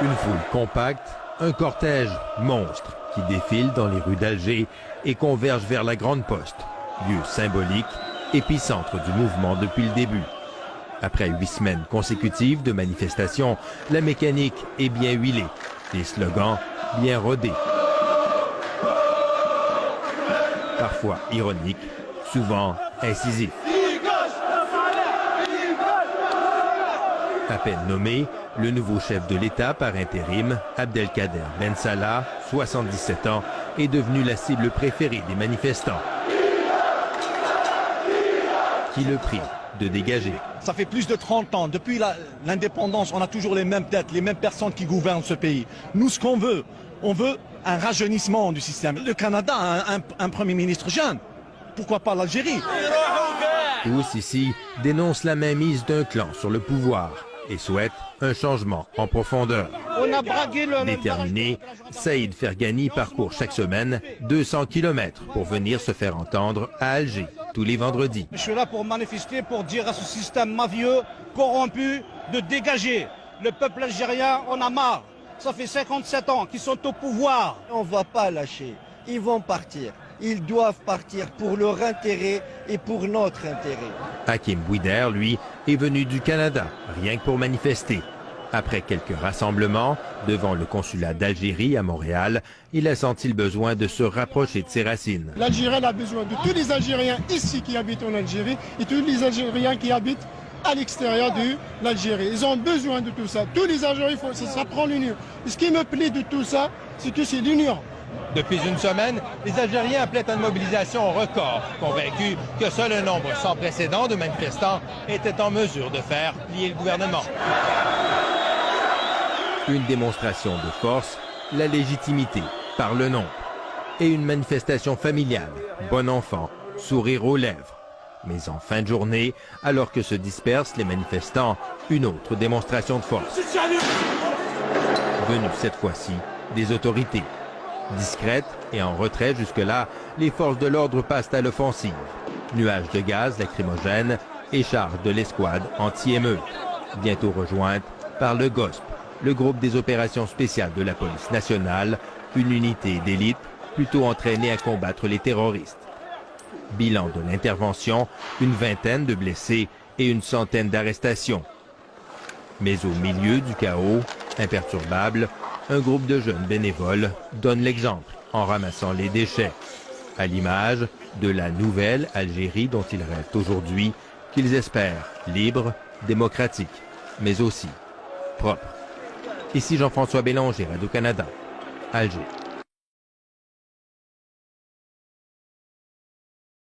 Une foule compacte, un cortège monstre qui défile dans les rues d'Alger et converge vers la Grande Poste, lieu symbolique, épicentre du mouvement depuis le début. Après 8 semaines consécutives de manifestations, la mécanique est bien huilée, les slogans bien rodés. Parfois ironiques, souvent incisifs. À peine nommé, le nouveau chef de l'État par intérim, Abdelkader Ben Salah, 77 ans, est devenu la cible préférée des manifestants, qui le prient de dégager. Ça fait plus de 30 ans. Depuis l'indépendance, on a toujours les mêmes têtes, les mêmes personnes qui gouvernent ce pays. Nous, ce qu'on veut, on veut un rajeunissement du système. Le Canada a un Premier ministre jeune. Pourquoi pas l'Algérie? Tous ici dénoncent la mainmise d'un clan sur le pouvoir et souhaitent un changement en profondeur. Déterminé, Saïd Fergani parcourt chaque semaine 200 km pour venir se faire entendre à Alger tous les vendredis. Je suis là pour manifester, pour dire à ce système mafieux, corrompu, de dégager. Le peuple algérien en a marre. Ça fait 57 ans qu'ils sont au pouvoir. On ne va pas lâcher. Ils vont partir. Ils doivent partir pour leur intérêt et pour notre intérêt. Hakim Bouider, lui, est venu du Canada, rien que pour manifester. Après quelques rassemblements devant le consulat d'Algérie à Montréal, il a senti le besoin de se rapprocher de ses racines. L'Algérie a besoin de tous les Algériens ici qui habitent en Algérie et tous les Algériens qui habitent à l'extérieur de l'Algérie. Ils ont besoin de tout ça. Tous les Algériens, ça prend l'union. Ce qui me plaît de tout ça, c'est que c'est l'union. Depuis une semaine, les Algériens appelaient à une mobilisation record, convaincus que seul un nombre sans précédent de manifestants était en mesure de faire plier le gouvernement. Une démonstration de force, la légitimité par le nombre. Et une manifestation familiale, bon enfant, sourire aux lèvres. Mais en fin de journée, alors que se dispersent les manifestants, une autre démonstration de force. Venue cette fois-ci des autorités. Discrètes et en retrait jusque-là, les forces de l'ordre passent à l'offensive. Nuages de gaz lacrymogène et charges de l'escouade anti-émeute. Bientôt rejointe par le GOSP, le groupe des opérations spéciales de la police nationale, une unité d'élite plutôt entraînée à combattre les terroristes. Bilan de l'intervention, une vingtaine de blessés et une centaine d'arrestations. Mais au milieu du chaos, imperturbable, un groupe de jeunes bénévoles donne l'exemple en ramassant les déchets, à l'image de la nouvelle Algérie dont ils rêvent aujourd'hui, qu'ils espèrent libre, démocratique, mais aussi propre. Ici Jean-François Bélanger, Radio-Canada, Alger.